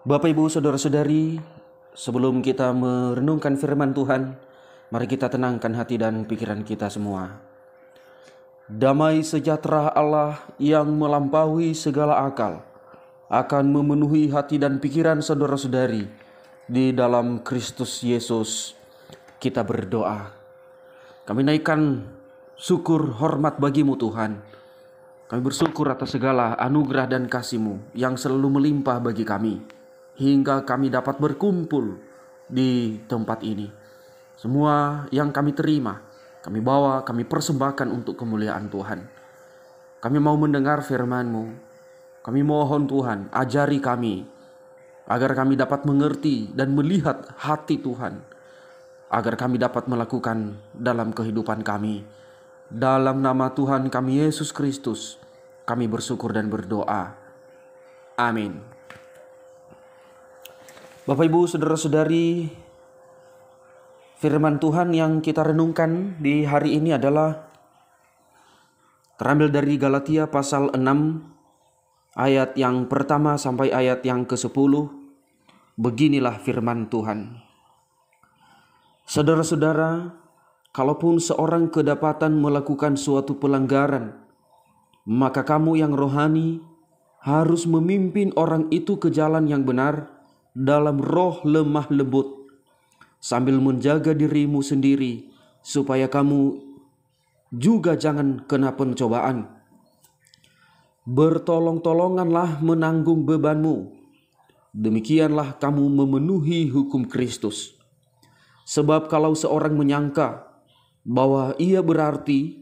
Bapak, Ibu, Saudara-saudari, sebelum kita merenungkan firman Tuhan, mari kita tenangkan hati dan pikiran kita semua. Damai sejahtera Allah yang melampaui segala akal akan memenuhi hati dan pikiran saudara-saudari di dalam Kristus Yesus. Kita berdoa. Kami naikkan syukur hormat bagimu Tuhan. Kami bersyukur atas segala anugerah dan kasih-Mu yang selalu melimpah bagi kami, hingga kami dapat berkumpul di tempat ini. Semua yang kami terima, kami bawa, kami persembahkan untuk kemuliaan Tuhan. Kami mau mendengar firman-Mu. Kami mohon Tuhan, ajari kami, agar kami dapat mengerti dan melihat hati Tuhan, agar kami dapat melakukan dalam kehidupan kami. Dalam nama Tuhan kami Yesus Kristus, kami bersyukur dan berdoa. Amin. Bapak, Ibu, Saudara-saudari, firman Tuhan yang kita renungkan di hari ini adalah terambil dari Galatia pasal 6 ayat yang pertama sampai ayat yang ke-10. Beginilah firman Tuhan. Saudara-saudara, kalaupun seorang kedapatan melakukan suatu pelanggaran, maka kamu yang rohani harus memimpin orang itu ke jalan yang benar dalam roh lemah lembut, sambil menjaga dirimu sendiri, supaya kamu juga jangan kena pencobaan. Bertolong-tolonganlah menanggung bebanmu, demikianlah kamu memenuhi hukum Kristus. Sebab kalau seorang menyangka bahwa ia berarti,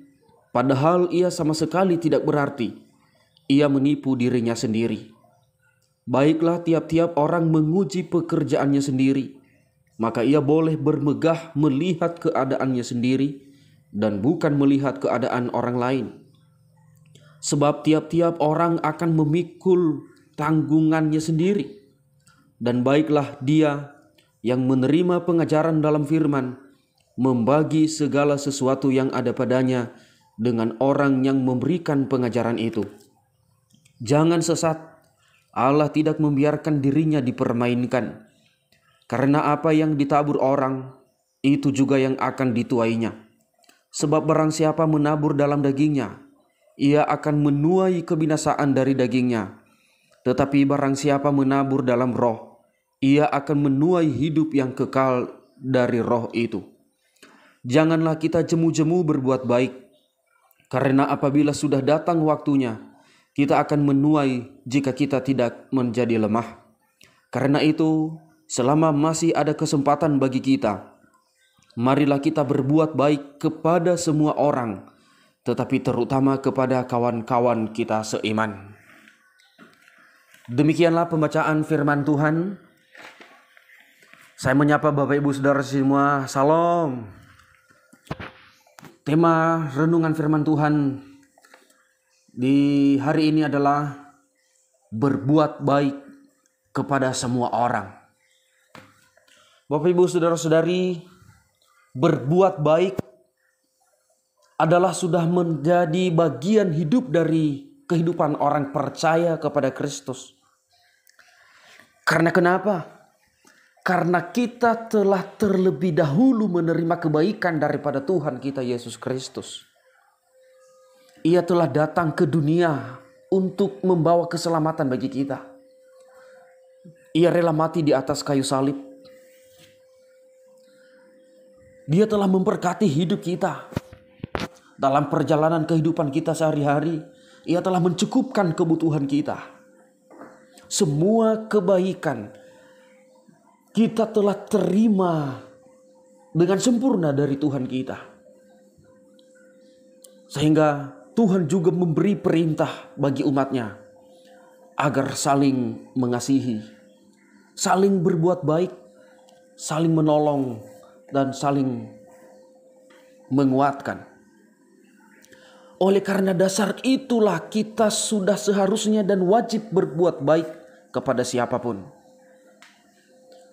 padahal ia sama sekali tidak berarti, ia menipu dirinya sendiri. Baiklah tiap-tiap orang menguji pekerjaannya sendiri, maka ia boleh bermegah melihat keadaannya sendiri dan bukan melihat keadaan orang lain. Sebab tiap-tiap orang akan memikul tanggungannya sendiri. Dan baiklah dia yang menerima pengajaran dalam firman, membagi segala sesuatu yang ada padanya dengan orang yang memberikan pengajaran itu. Jangan sesat. Allah tidak membiarkan dirinya dipermainkan. Karena apa yang ditabur orang, itu juga yang akan dituainya. Sebab barang siapa menabur dalam dagingnya, ia akan menuai kebinasaan dari dagingnya. Tetapi barang siapa menabur dalam roh, ia akan menuai hidup yang kekal dari roh itu. Janganlah kita jemu-jemu berbuat baik, karena apabila sudah datang waktunya, kita akan menuai jika kita tidak menjadi lemah. Karena itu, selama masih ada kesempatan bagi kita, marilah kita berbuat baik kepada semua orang, tetapi terutama kepada kawan-kawan kita seiman. Demikianlah pembacaan firman Tuhan. Saya menyapa Bapak, Ibu, Saudara semua. Salam. Tema renungan firman Tuhan di hari ini adalah berbuat baik kepada semua orang. Bapak, Ibu, Saudara-saudari, berbuat baik adalah sudah menjadi bagian hidup dari kehidupan orang percaya kepada Kristus. Karena kenapa? Karena kita telah terlebih dahulu menerima kebaikan daripada Tuhan kita Yesus Kristus. Ia telah datang ke dunia untuk membawa keselamatan bagi kita. Ia rela mati di atas kayu salib. Dia telah memberkati hidup kita. Dalam perjalanan kehidupan kita sehari-hari, Ia telah mencukupkan kebutuhan kita. Semua kebaikan kita telah terima dengan sempurna dari Tuhan kita. Sehingga Tuhan juga memberi perintah bagi umatnya agar saling mengasihi, saling berbuat baik, saling menolong, dan saling menguatkan. Oleh karena dasar itulah kita sudah seharusnya dan wajib berbuat baik kepada siapapun.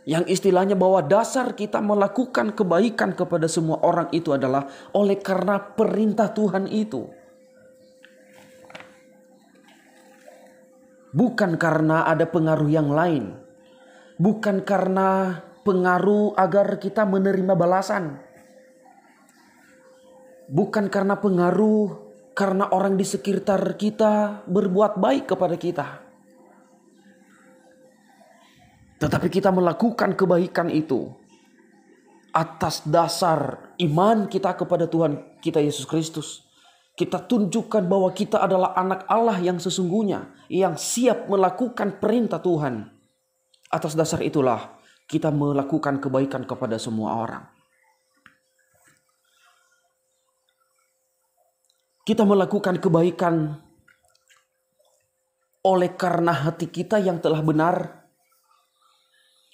Yang istilahnya bahwa dasar kita melakukan kebaikan kepada semua orang itu adalah oleh karena perintah Tuhan itu. Bukan karena ada pengaruh yang lain. bukan karena pengaruh agar kita menerima balasan, bukan karena pengaruh karena orang di sekitar kita berbuat baik kepada kita, tetapi kita melakukan kebaikan itu atas dasar iman kita kepada Tuhan kita Yesus Kristus. Kita tunjukkan bahwa kita adalah anak Allah yang sesungguhnya, yang siap melakukan perintah Tuhan. Atas dasar itulah kita melakukan kebaikan kepada semua orang. Kita melakukan kebaikan oleh karena hati kita yang telah benar,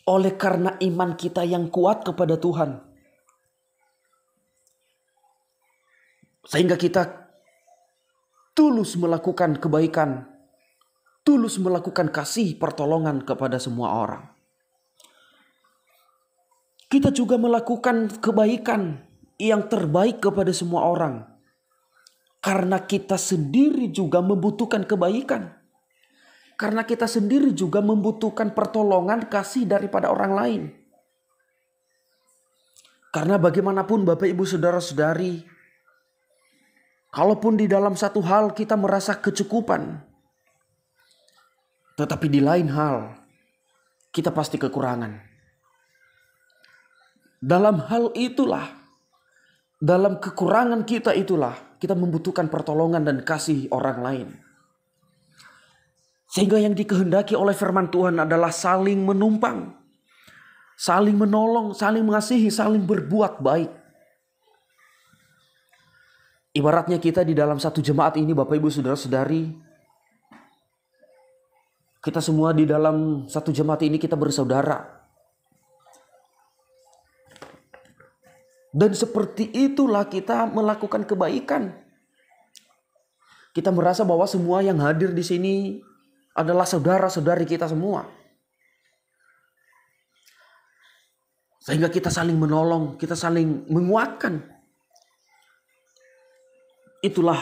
oleh karena iman kita yang kuat kepada Tuhan. Sehingga kita tulus melakukan kebaikan, tulus melakukan kasih pertolongan kepada semua orang. Kita juga melakukan kebaikan yang terbaik kepada semua orang, karena kita sendiri juga membutuhkan kebaikan. Karena kita sendiri juga membutuhkan pertolongan kasih daripada orang lain. Karena bagaimanapun Bapak Ibu Saudara-saudari, kalaupun di dalam satu hal kita merasa kecukupan, tetapi di lain hal kita pasti kekurangan. Dalam hal itulah, dalam kekurangan kita itulah, kita membutuhkan pertolongan dan kasih orang lain. Sehingga yang dikehendaki oleh firman Tuhan adalah saling menumpang, saling menolong, saling mengasihi, saling berbuat baik. Ibaratnya kita di dalam satu jemaat ini, Bapak Ibu Saudara-saudari, kita semua di dalam satu jemaat ini kita bersaudara. Dan seperti itulah kita melakukan kebaikan. Kita merasa bahwa semua yang hadir di sini adalah saudara-saudari kita semua. Sehingga kita saling menolong, kita saling menguatkan. Itulah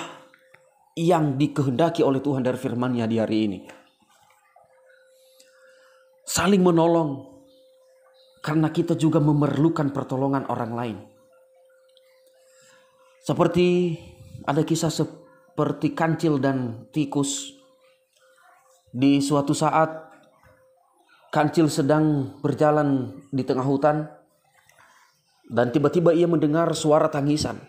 yang dikehendaki oleh Tuhan dari firman-Nya di hari ini. Saling menolong karena kita juga memerlukan pertolongan orang lain. Seperti ada kisah seperti kancil dan tikus. Di suatu saat kancil sedang berjalan di tengah hutan dan tiba-tiba ia mendengar suara tangisan.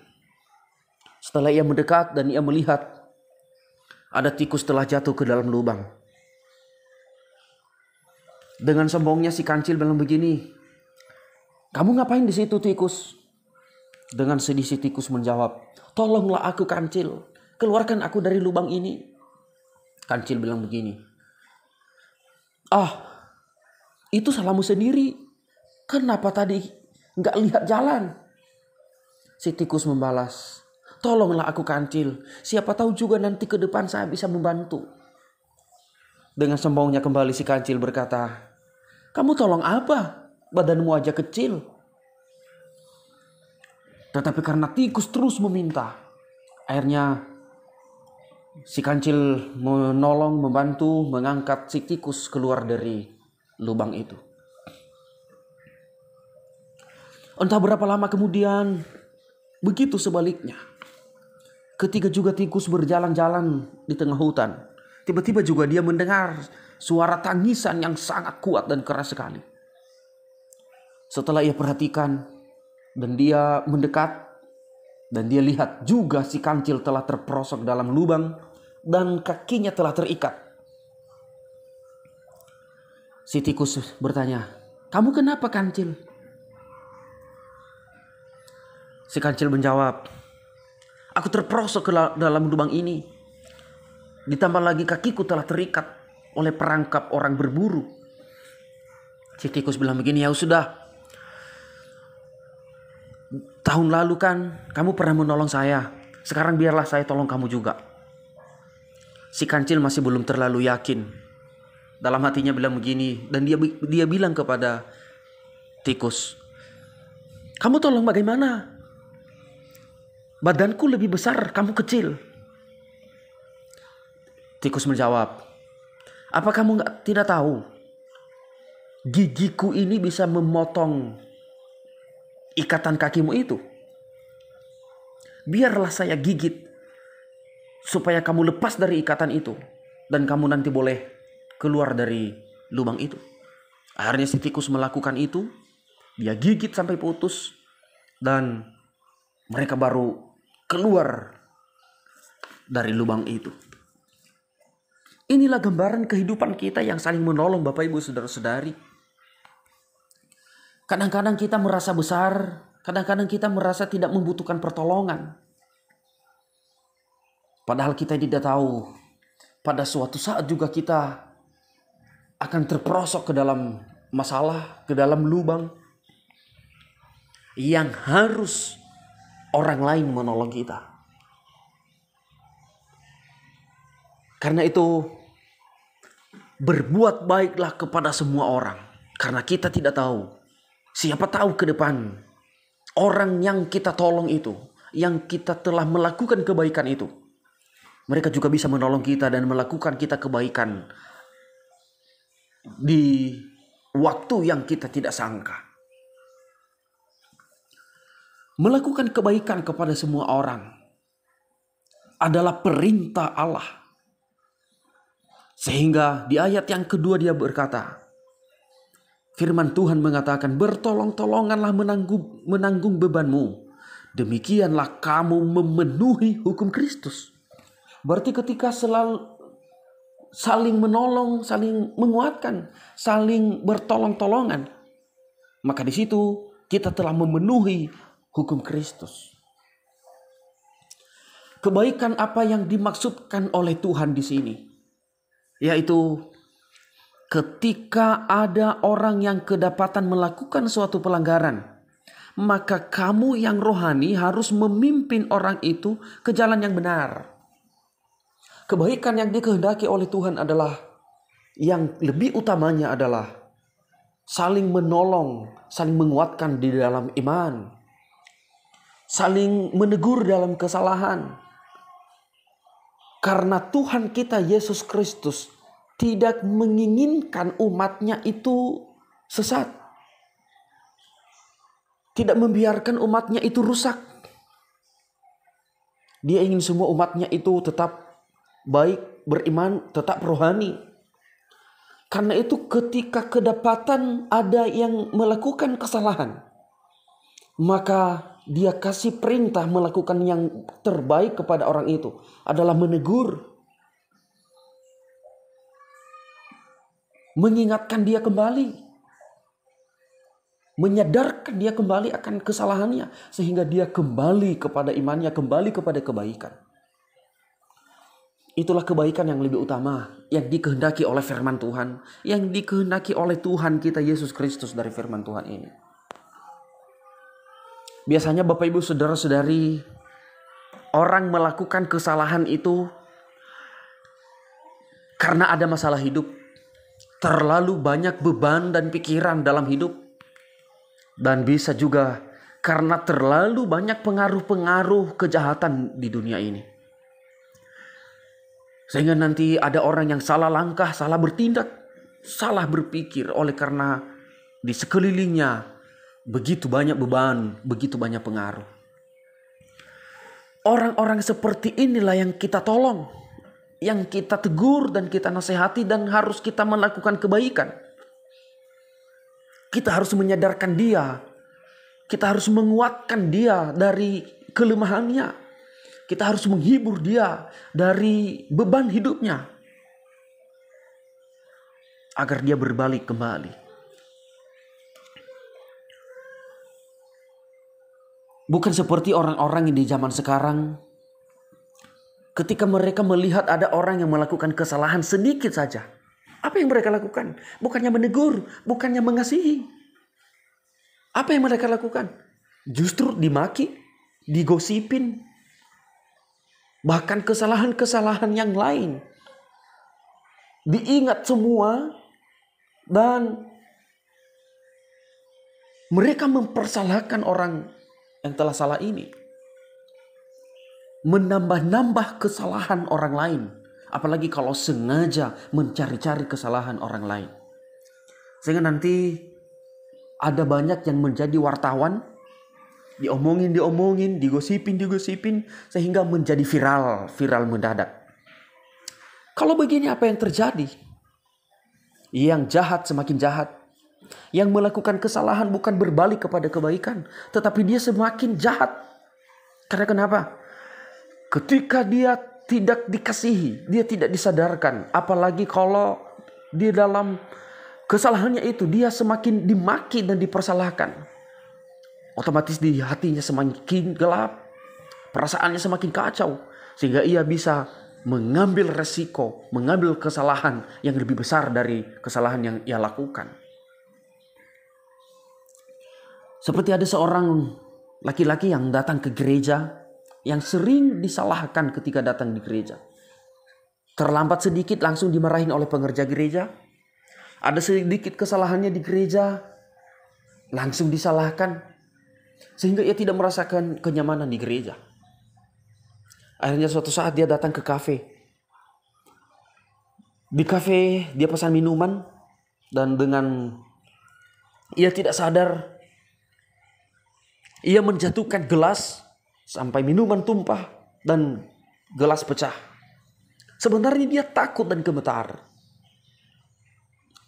Setelah ia mendekat dan ia melihat ada tikus telah jatuh ke dalam lubang. Dengan sombongnya si kancil bilang begini, "Kamu ngapain di situ, tikus?" Dengan sedih si tikus menjawab, "Tolonglah aku, kancil, keluarkan aku dari lubang ini." Kancil bilang begini, "Ah, itu salahmu sendiri. Kenapa tadi nggak lihat jalan?" Si tikus membalas, "Tolonglah aku, kancil. Siapa tahu juga nanti ke depan saya bisa membantu." Dengan sombongnya kembali si kancil berkata, "Kamu tolong apa? Badanmu aja kecil." Tetapi karena tikus terus meminta, akhirnya si kancil menolong, membantu, mengangkat si tikus keluar dari lubang itu. Entah berapa lama kemudian, begitu sebaliknya. Ketika juga tikus berjalan-jalan di tengah hutan, tiba-tiba juga dia mendengar suara tangisan yang sangat kuat dan keras sekali. Setelah ia perhatikan dan dia mendekat, dan dia lihat juga si kancil telah terperosok dalam lubang dan kakinya telah terikat. Si tikus bertanya, "Kamu kenapa, kancil?" Si kancil menjawab, "Aku terperosok ke dalam lubang ini. Ditambah lagi kakiku telah terikat oleh perangkap orang berburu." Si tikus bilang begini, "Ya sudah. Tahun lalu kan kamu pernah menolong saya. Sekarang biarlah saya tolong kamu juga." Si kancil masih belum terlalu yakin. Dalam hatinya bilang begini, dan dia bilang kepada tikus, "Kamu tolong bagaimana? Badanku lebih besar, kamu kecil." Tikus menjawab, "Apa kamu tidak tahu gigiku ini bisa memotong ikatan kakimu itu. Biarlah saya gigit supaya kamu lepas dari ikatan itu dan kamu nanti boleh keluar dari lubang itu. Akhirnya si tikus melakukan itu. Dia gigit sampai putus dan mereka baru keluar dari lubang itu. Inilah gambaran kehidupan kita yang saling menolong, Bapak Ibu Saudara-saudari. Kadang-kadang kita merasa besar, kadang-kadang kita merasa tidak membutuhkan pertolongan. Padahal kita tidak tahu, pada suatu saat juga kita akan terperosok ke dalam masalah, ke dalam lubang yang harus orang lain menolong kita. Karena itu, berbuat baiklah kepada semua orang. Karena kita tidak tahu, siapa tahu ke depan orang yang kita tolong itu, yang kita telah melakukan kebaikan itu, mereka juga bisa menolong kita dan melakukan kita kebaikan di waktu yang kita tidak sangka. Melakukan kebaikan kepada semua orang adalah perintah Allah. Sehingga di ayat yang kedua dia berkata, firman Tuhan mengatakan, bertolong-tolonganlah menanggung bebanmu. Demikianlah kamu memenuhi hukum Kristus. Berarti ketika selalu saling menolong, saling menguatkan, saling bertolong-tolongan, maka di situ kita telah memenuhi hukum Kristus. Kebaikan apa yang dimaksudkan oleh Tuhan di sini? Yaitu ketika ada orang yang kedapatan melakukan suatu pelanggaran, maka kamu yang rohani harus memimpin orang itu ke jalan yang benar. Kebaikan yang dikehendaki oleh Tuhan adalah, yang lebih utamanya adalah saling menolong, saling menguatkan di dalam iman, saling menegur dalam kesalahan. Karena Tuhan kita Yesus Kristus tidak menginginkan umatnya itu sesat. Tidak membiarkan umatnya itu rusak. Dia ingin semua umatnya itu tetap baik, beriman, tetap rohani. Karena itu ketika kedapatan ada yang melakukan kesalahan, maka dia kasih perintah melakukan yang terbaik kepada orang itu adalah menegur, mengingatkan dia kembali, menyadarkan dia kembali akan kesalahannya, sehingga dia kembali kepada imannya, kembali kepada kebaikan. Itulah kebaikan yang lebih utama, yang dikehendaki oleh firman Tuhan, yang dikehendaki oleh Tuhan kita Yesus Kristus dari firman Tuhan ini. Biasanya Bapak Ibu Saudara-saudari, orang melakukan kesalahan itu karena ada masalah hidup, terlalu banyak beban dan pikiran dalam hidup, dan bisa juga karena terlalu banyak pengaruh-pengaruh kejahatan di dunia ini. Sehingga nanti ada orang yang salah langkah, salah bertindak, salah berpikir oleh karena di sekelilingnya begitu banyak beban, begitu banyak pengaruh. Orang-orang seperti inilah yang kita tolong, yang kita tegur dan kita nasihati, dan harus kita melakukan kebaikan. Kita harus menyadarkan dia, kita harus menguatkan dia dari kelemahannya. Kita harus menghibur dia dari beban hidupnya, agar dia berbalik kembali. Bukan seperti orang-orang yang di zaman sekarang, ketika mereka melihat ada orang yang melakukan kesalahan sedikit saja, apa yang mereka lakukan? Bukannya menegur, bukannya mengasihi. Apa yang mereka lakukan? Justru dimaki, digosipin. Bahkan kesalahan-kesalahan yang lain diingat semua, dan mereka mempersalahkan orang yang telah salah ini. Menambah-nambah kesalahan orang lain. Apalagi kalau sengaja mencari-cari kesalahan orang lain. Sehingga nanti ada banyak yang menjadi wartawan, diomongin, digosipin, sehingga menjadi viral mendadak. Kalau begini apa yang terjadi? Yang jahat semakin jahat. Yang melakukan kesalahan bukan berbalik kepada kebaikan, tetapi dia semakin jahat. Karena kenapa? Ketika dia tidak dikasihi, dia tidak disadarkan. Apalagi kalau di dalam kesalahannya itu dia semakin dimaki dan dipersalahkan. Otomatis di hatinya semakin gelap, perasaannya semakin kacau. Sehingga ia bisa mengambil resiko, mengambil kesalahan yang lebih besar dari kesalahan yang ia lakukan. Seperti ada seorang laki-laki yang datang ke gereja, yang sering disalahkan ketika datang di gereja. Terlambat sedikit langsung dimarahin oleh pengerja gereja. Ada sedikit kesalahannya di gereja, langsung disalahkan. Sehingga ia tidak merasakan kenyamanan di gereja. Akhirnya suatu saat dia datang ke kafe. Di kafe dia pesan minuman, dan dengan ia tidak sadar, ia menjatuhkan gelas sampai minuman tumpah dan gelas pecah. Sebenarnya dia takut dan gemetar.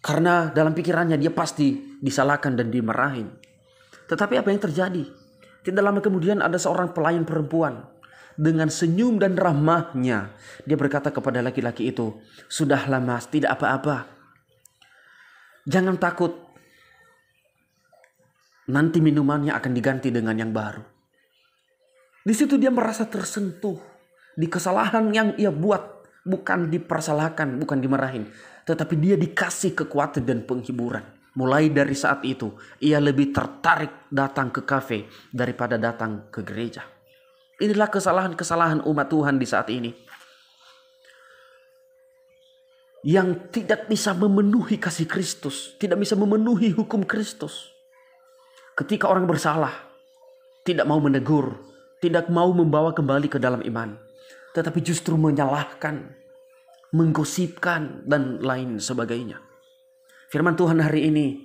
Karena dalam pikirannya dia pasti disalahkan dan dimarahin. Tetapi apa yang terjadi? Tidak lama kemudian ada seorang pelayan perempuan. Dengan senyum dan ramahnya dia berkata kepada laki-laki itu, "Sudahlah mas, tidak apa-apa. Jangan takut. Nanti minumannya akan diganti dengan yang baru." Di situ dia merasa tersentuh di kesalahan yang ia buat, bukan dipersalahkan, bukan dimarahin, tetapi dia dikasih kekuatan dan penghiburan. Mulai dari saat itu ia lebih tertarik datang ke kafe daripada datang ke gereja. Inilah kesalahan-kesalahan umat Tuhan di saat ini, yang tidak bisa memenuhi kasih Kristus, tidak bisa memenuhi hukum Kristus. Ketika orang bersalah, tidak mau menegur, tidak mau membawa kembali ke dalam iman, tetapi justru menyalahkan, menggosipkan, dan lain sebagainya. Firman Tuhan hari ini,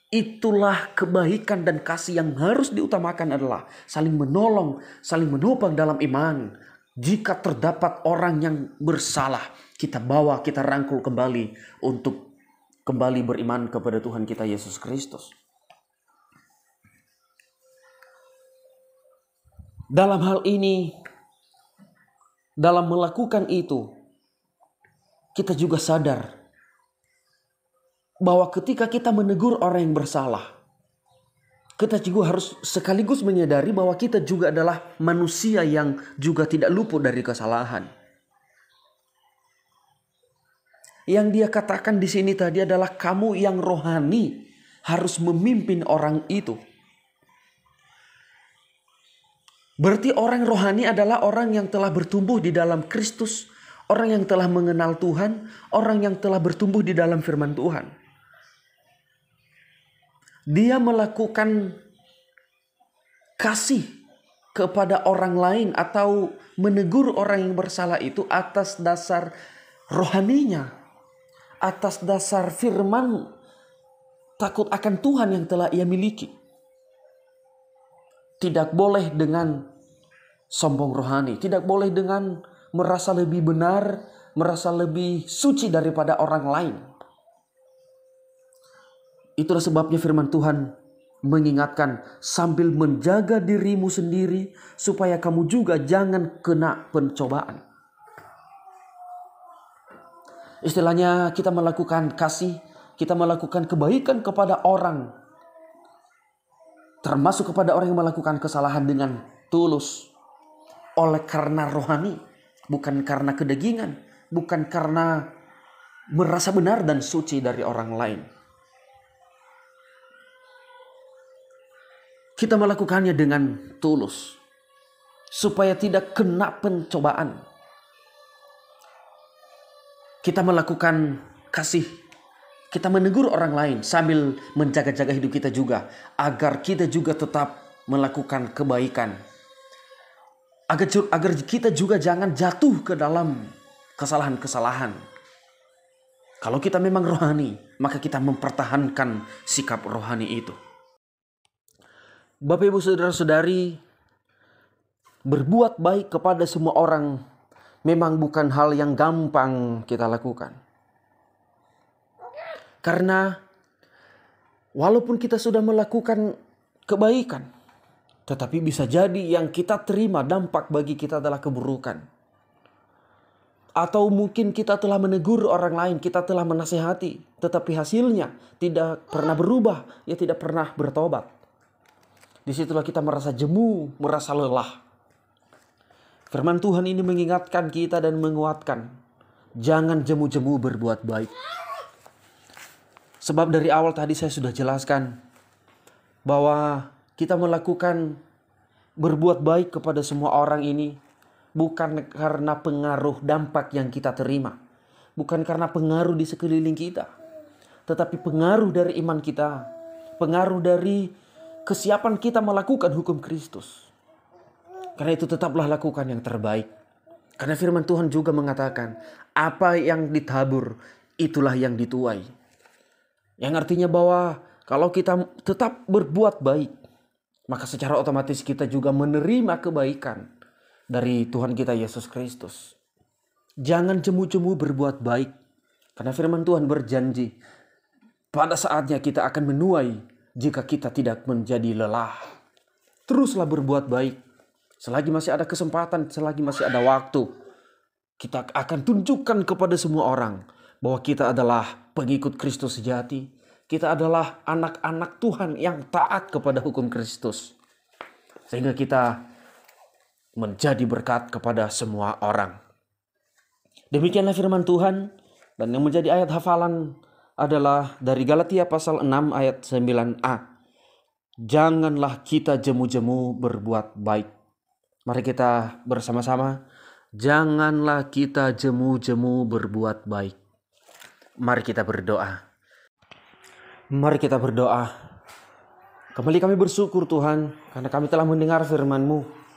itulah kebaikan dan kasih yang harus diutamakan adalah saling menolong, saling menopang dalam iman. Jika terdapat orang yang bersalah, kita bawa, kita rangkul kembali untuk kembali beriman kepada Tuhan kita Yesus Kristus. Dalam hal ini, dalam melakukan itu, kita juga sadar bahwa ketika kita menegur orang yang bersalah, kita juga harus sekaligus menyadari bahwa kita juga adalah manusia yang juga tidak luput dari kesalahan. Yang dia katakan di sini tadi adalah kamu yang rohani harus memimpin orang itu. Berarti orang rohani adalah orang yang telah bertumbuh di dalam Kristus, orang yang telah mengenal Tuhan, orang yang telah bertumbuh di dalam firman Tuhan. Dia melakukan kasih kepada orang lain atau menegur orang yang bersalah itu atas dasar rohaninya, atas dasar firman takut akan Tuhan yang telah ia miliki. Tidak boleh dengan sombong rohani, tidak boleh dengan merasa lebih benar, merasa lebih suci daripada orang lain. Itulah sebabnya firman Tuhan mengingatkan sambil menjaga dirimu sendiri supaya kamu juga jangan kena pencobaan. Istilahnya kita melakukan kasih, kita melakukan kebaikan kepada orang, termasuk kepada orang yang melakukan kesalahan dengan tulus, oleh karena rohani, bukan karena kedagingan, bukan karena merasa benar dan suci dari orang lain. Kita melakukannya dengan tulus supaya tidak kena pencobaan. Kita melakukan kasih, kita menegur orang lain sambil menjaga-jaga hidup kita juga, agar kita juga tetap melakukan kebaikan, agar kita juga jangan jatuh ke dalam kesalahan-kesalahan. Kalau kita memang rohani, maka kita mempertahankan sikap rohani itu. Bapak Ibu Saudara-saudari, berbuat baik kepada semua orang memang bukan hal yang gampang kita lakukan. Karena walaupun kita sudah melakukan kebaikan, tetapi bisa jadi yang kita terima dampak bagi kita adalah keburukan. Atau mungkin kita telah menegur orang lain, kita telah menasihati, tetapi hasilnya tidak pernah berubah, ya tidak pernah bertobat. Disitulah kita merasa jemu, merasa lelah. Firman Tuhan ini mengingatkan kita dan menguatkan, jangan jemu-jemu berbuat baik. Sebab dari awal tadi saya sudah jelaskan bahwa kita melakukan berbuat baik kepada semua orang ini bukan karena pengaruh dampak yang kita terima. Bukan karena pengaruh di sekeliling kita. Tetapi pengaruh dari iman kita. Pengaruh dari kesiapan kita melakukan hukum Kristus. Karena itu tetaplah lakukan yang terbaik. Karena firman Tuhan juga mengatakan, apa yang ditabur itulah yang dituai. Yang artinya bahwa kalau kita tetap berbuat baik, maka secara otomatis kita juga menerima kebaikan dari Tuhan kita Yesus Kristus. Jangan jemu-jemu berbuat baik. Karena firman Tuhan berjanji, pada saatnya kita akan menuai jika kita tidak menjadi lelah. Teruslah berbuat baik. Selagi masih ada kesempatan, selagi masih ada waktu, kita akan tunjukkan kepada semua orang bahwa kita adalah pengikut Kristus sejati. Kita adalah anak-anak Tuhan yang taat kepada hukum Kristus. Sehingga kita menjadi berkat kepada semua orang. Demikianlah firman Tuhan, dan yang menjadi ayat hafalan adalah dari Galatia pasal 6 ayat 9a. Janganlah kita jemu-jemu berbuat baik. Mari kita bersama-sama, janganlah kita jemu-jemu berbuat baik. Mari kita berdoa. Mari kita berdoa. Kembali kami bersyukur Tuhan, karena kami telah mendengar firman-Mu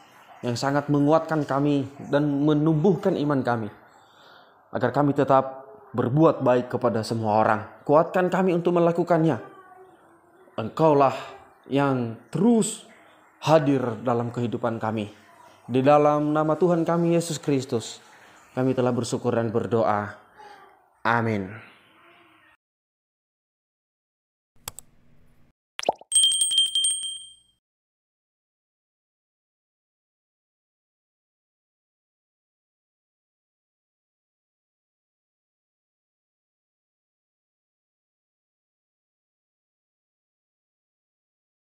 yang sangat menguatkan kami dan menumbuhkan iman kami. Agar kami tetap berbuat baik kepada semua orang. Kuatkan kami untuk melakukannya. Engkaulah yang terus hadir dalam kehidupan kami. Di dalam nama Tuhan kami Yesus Kristus, kami telah bersyukur dan berdoa. Amin.